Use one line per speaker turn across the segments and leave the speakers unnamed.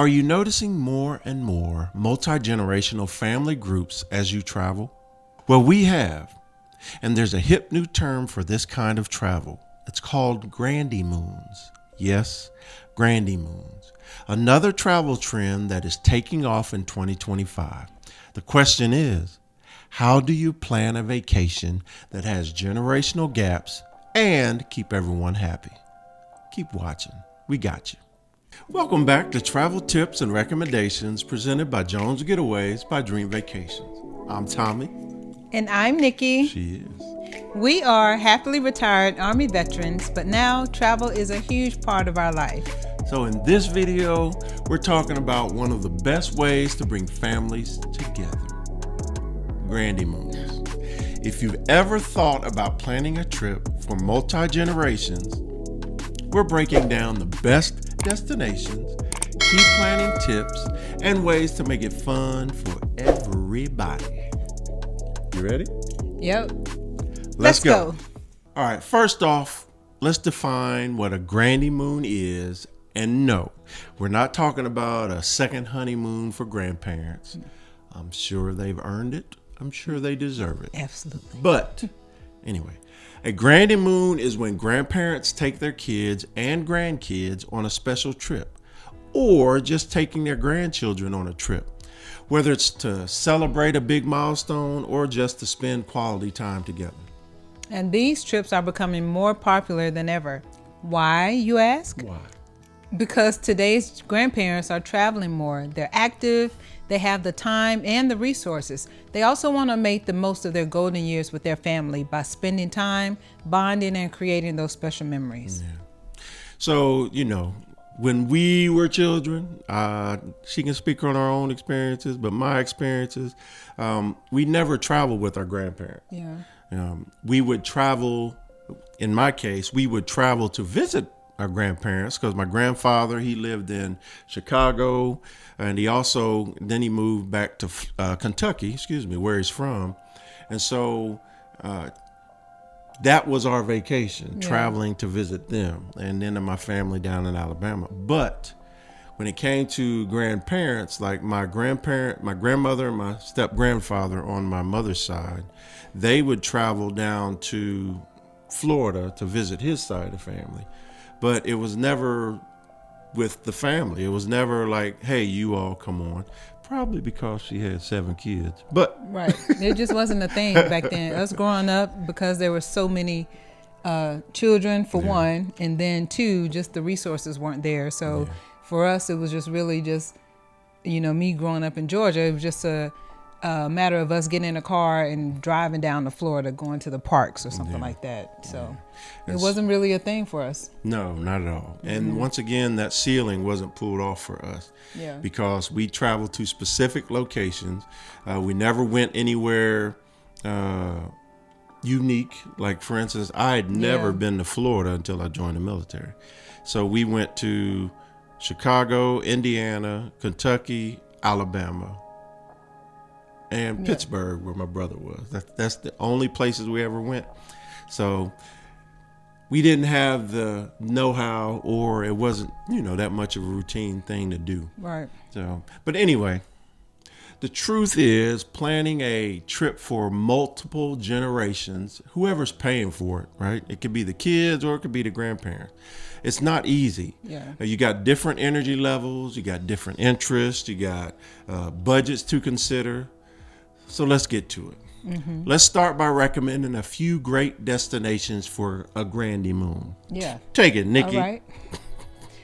Are you noticing more and more multi-generational family groups as you travel? Well, we have. And there's a hip new term for this kind of travel. It's called Grandymoons. Yes, Grandymoons. Another travel trend that is taking off in 2025. The question is, how do you plan a vacation that has generational gaps and keep everyone happy? Keep watching. We got you. Welcome back to Travel Tips and Recommendations presented by Jones Getaways by Dream Vacations. I'm Tommie.
And I'm Nikki.
She is.
We are happily retired Army veterans, but now travel is a huge part of our life.
So in this video, we're talking about one of the best ways to bring families together. Grandymoons. If you've ever thought about planning a trip for multi-generations, we're breaking down the best destinations, key planning tips, and ways to make it fun for everybody. You ready?
Yep.
Let's go. All right, first off, let's define what a Grandymoon is. And no, we're not talking about a second honeymoon for grandparents. I'm sure they've earned it. I'm sure they deserve it.
Absolutely.
But anyway, a Grandymoon is when grandparents take their kids and grandkids on a special trip, or just taking their grandchildren on a trip, whether it's to celebrate a big milestone or just to spend quality time together.
And these trips are becoming more popular than ever. Why, you ask?
Why?
Because today's grandparents are traveling more. They're active, they have the time and the resources. They also want to make the most of their golden years with their family by spending time, bonding, and creating those special memories.
Yeah. So, when we were children, she can speak on our own experiences, but my experiences, we never traveled with our grandparents.
Yeah.
We would travel, in my case, we would travel to visit our grandparents because my grandfather, he lived in Chicago, and then he moved back to Kentucky, where he's from. And so that was our vacation, traveling to visit them, and then my family down in Alabama. But when it came to grandparents, like my grandmother, and my step grandfather on my mother's side, they would travel down to Florida to visit his side of the family. But it was never with the family. It was never like, hey, you all come on. Probably because she had 7 kids. But
right. It just wasn't a thing back then. Us growing up, because there were so many children, for one, and then 2, just the resources weren't there. So for us, it was just really just, me growing up in Georgia, it was just a matter of us getting in a car and driving down to Florida, going to the parks or something like that. So it wasn't really a thing for us.
No, not at all. And once again, that ceiling wasn't pulled off for us because we traveled to specific locations. We never went anywhere unique. Like, for instance, I had never been to Florida until I joined the military. So we went to Chicago, Indiana, Kentucky, Alabama, and Pittsburgh, where my brother was. That's the only places we ever went. So we didn't have the know-how, or it wasn't, that much of a routine thing to do.
Right.
So, but anyway, the truth is, planning a trip for multiple generations, whoever's paying for it, right? It could be the kids or it could be the grandparents. It's not easy.
Yeah.
You got different energy levels, you got different interests, you got budgets to consider. So let's get to it. Mm-hmm. Let's start by recommending a few great destinations for a Grandymoon.
Yeah.
Take it, Nikki.
All right.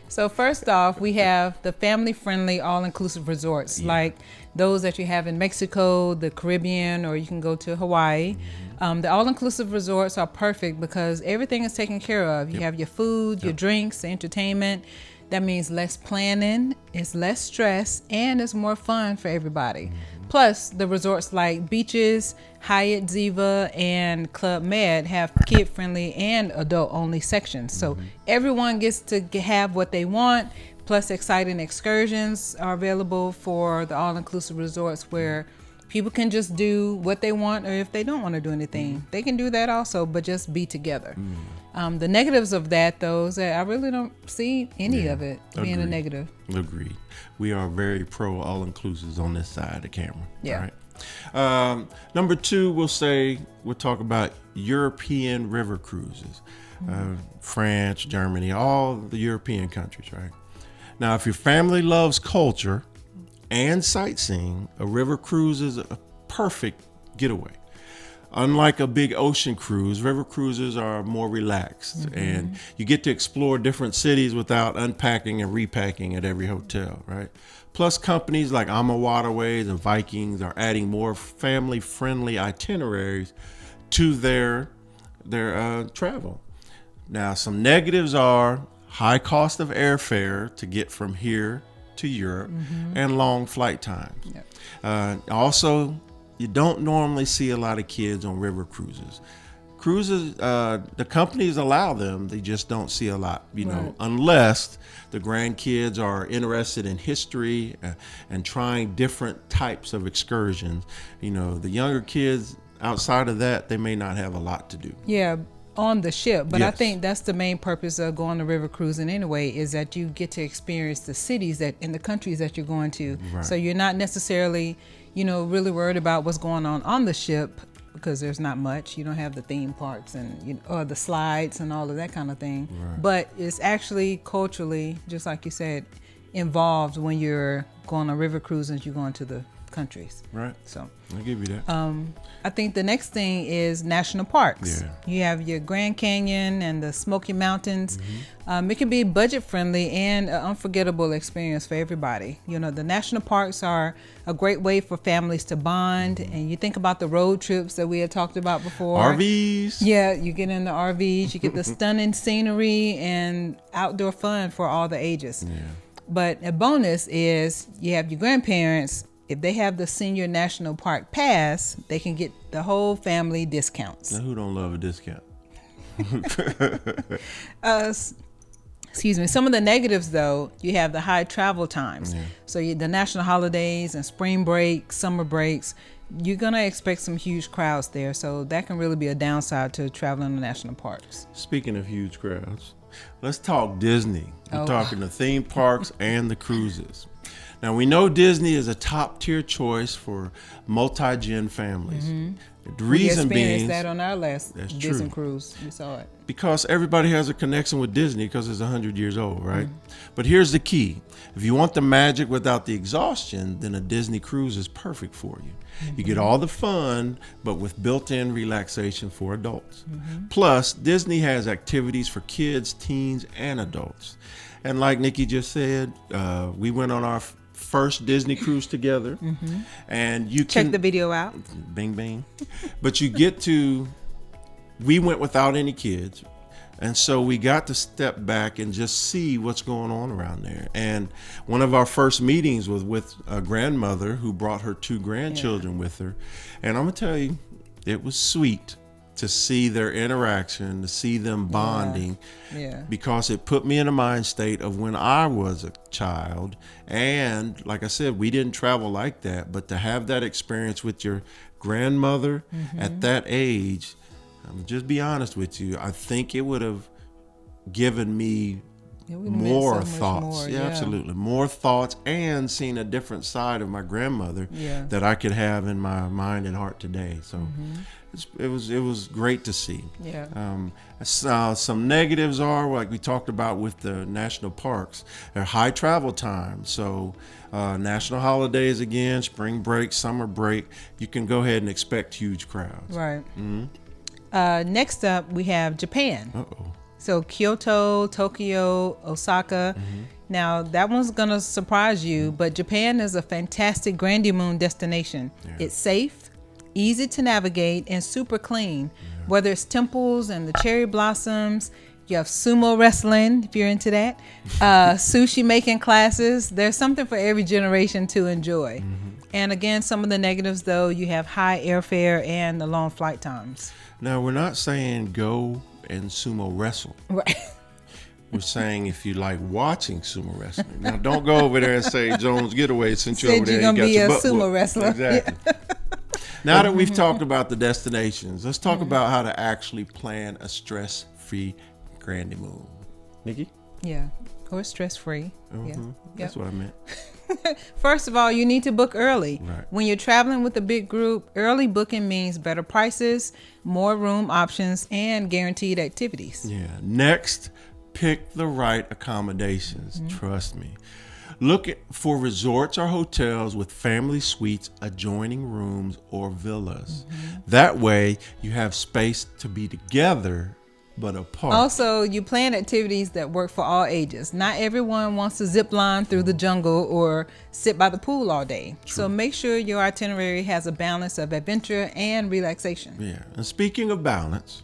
So first off, we have the family-friendly all-inclusive resorts, like those that you have in Mexico, the Caribbean, or you can go to Hawaii. Mm-hmm. The all-inclusive resorts are perfect because everything is taken care of. You have your food, your drinks, the entertainment. That means less planning, it's less stress, and it's more fun for everybody. Mm-hmm. Plus, the resorts like Beaches, Hyatt Ziva, and Club Med have kid-friendly and adult-only sections. So everyone gets to have what they want. Plus, exciting excursions are available for the all-inclusive resorts where people can just do what they want, or if they don't want to do anything, they can do that also, but just be together. The negatives of that, though, is that I really don't see any of it being a
Agreed.
negative.
Agreed. We are very pro all-inclusives on this side of the camera.
Yeah.
All right. Number 2, we'll talk about European river cruises. France, Germany, all the European countries, right? Now, if your family loves culture and sightseeing, a river cruise is a perfect getaway. Unlike a big ocean cruise, river cruises are more relaxed, and you get to explore different cities without unpacking and repacking at every hotel, right? Plus, companies like Waterways and Vikings are adding more family-friendly itineraries to their travel. Now, some negatives are high cost of airfare to get from here to Europe and long flight times. Also, you don't normally see a lot of kids on river cruises. The companies allow them, they just don't see a lot, know, unless the grandkids are interested in history and trying different types of excursions. The younger kids, outside of that, they may not have a lot to do.
Yeah, on the ship. But I
Yes.
think that's the main purpose of going to river cruising anyway, is that you get to experience the cities that in the countries that you're going to.
Right.
So you're not necessarily, really worried about what's going on the ship, because there's not much. You don't have the theme parks and or the slides and all of that kind of thing.
Right.
But it's actually culturally, just like you said, involved when you're going on river cruises. You're going to the countries.
Right.
So
I'll give you that.
I think the next thing is national parks.
Yeah.
You have your Grand Canyon and the Smoky Mountains. It can be budget friendly and an unforgettable experience for everybody. The national parks are a great way for families to bond. And you think about the road trips that we had talked about before.
RVs.
Yeah, you get in the RVs, you get the stunning scenery and outdoor fun for all the ages.
Yeah.
But a bonus is you have your grandparents. If they have the senior national park pass, they can get the whole family discounts.
Now, who don't love a discount?
Excuse me. Some of the negatives, though, you have the high travel times.
Yeah.
So the national holidays and spring break, summer breaks, you're going to expect some huge crowds there. So that can really be a downside to traveling to national parks.
Speaking of huge crowds, let's talk Disney. We're
Oh.
talking the theme parks and the cruises. Now, we know Disney is a top-tier choice for multi-gen families. The
We
reason
experienced
being,
that on our last
That's
Disney
true.
cruise. We saw it.
because everybody has a connection with Disney because it's 100 years old, right? But here's the key. If you want the magic without the exhaustion, then a Disney cruise is perfect for you. You get all the fun, but with built-in relaxation for adults. Plus, Disney has activities for kids, teens, and adults. And like Nikki just said, we went on our first Disney cruise together, and you
Check
can
the video out.
bing bing, but we went without any kids, and so we got to step back and just see what's going on around there. And one of our first meetings was with a grandmother who brought her 2 grandchildren with her, and I'm gonna tell you, it was sweet to see their interaction, to see them bonding,
Yeah.
because it put me in a mind state of when I was a child. And like I said, we didn't travel like that, but to have that experience with your grandmother at that age, just be honest with you, I think it would have given me
It would've meant
more
so much
thoughts.
more,
Yeah, absolutely. More thoughts, and seeing a different side of my grandmother
Yeah.
that I could have in my mind and heart today. So it was great to see.
Yeah.
Some negatives are, like we talked about with the national parks, they're high travel times. So national holidays again, spring break, summer break, you can go ahead and expect huge crowds.
Right. Next up, we have Japan.
Uh-oh.
So Kyoto, Tokyo, Osaka. Now, that one's going to surprise you, but Japan is a fantastic Grandymoon destination.
Yeah.
It's safe, easy to navigate, and super clean. Whether it's temples and the cherry blossoms, you have sumo wrestling, if you're into that, sushi making classes. There's something for every generation to enjoy. And again, some of the negatives, though, you have high airfare and the long flight times.
Now, we're not saying go and sumo wrestle.
Right.
We're saying if you like watching sumo wrestling. Now, don't go over there and say, Jones Getaways, since you're
Said
over there,
you're
you
gonna
got
be
your
a
butt
sumo
whooped.
wrestler.
Exactly. Now that we've talked about the destinations, let's talk about how to actually plan a stress-free Grandymoon. Nikki?
Yeah. Or stress-free. Yeah.
That's what I meant.
First of all, you need to book early.
Right.
When you're traveling with a big group, early booking means better prices, more room options, and guaranteed activities.
Yeah. Next, pick the right accommodations. Trust me. Look for resorts or hotels with family suites, adjoining rooms, or villas. That way, you have space to be together but apart.
Also, you plan activities that work for all ages. Not everyone wants to zip line through the jungle or sit by the pool all day.
True.
So make sure your itinerary has a balance of adventure and relaxation.
Yeah. And speaking of balance,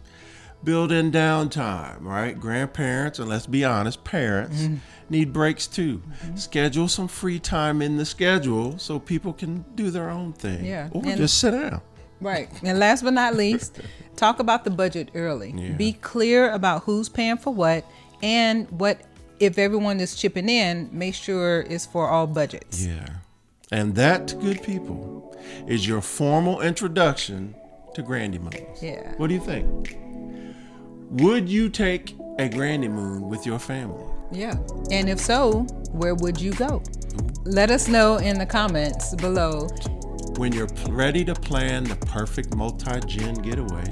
build in downtime, right? Grandparents, and let's be honest, parents need breaks too. Schedule some free time in the schedule so people can do their own thing.
Yeah.
Or
And-
just sit down.
Right. And last but not least, talk about the budget early.
Yeah.
Be clear about who's paying for what, and what, if everyone is chipping in, make sure it's for all budgets.
Yeah. And that, good people, is your formal introduction to Grandymoons.
Yeah.
What do you think? Would you take a Grandymoon with your family?
Yeah. And if so, where would you go? Let us know in the comments below.
When you're ready to plan the perfect multi-gen getaway,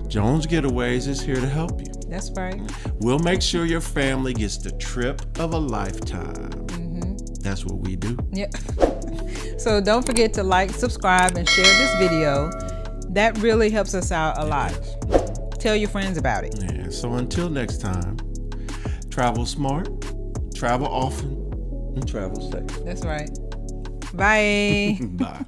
Jones Getaways is here to help you.
That's right.
We'll make sure your family gets the trip of a lifetime. That's what we do.
Yep. So don't forget to like, subscribe, and share this video. That really helps us out a lot. Tell your friends about it.
Yeah, so until next time, travel smart, travel often, and travel safe.
That's right. Bye.
Bye.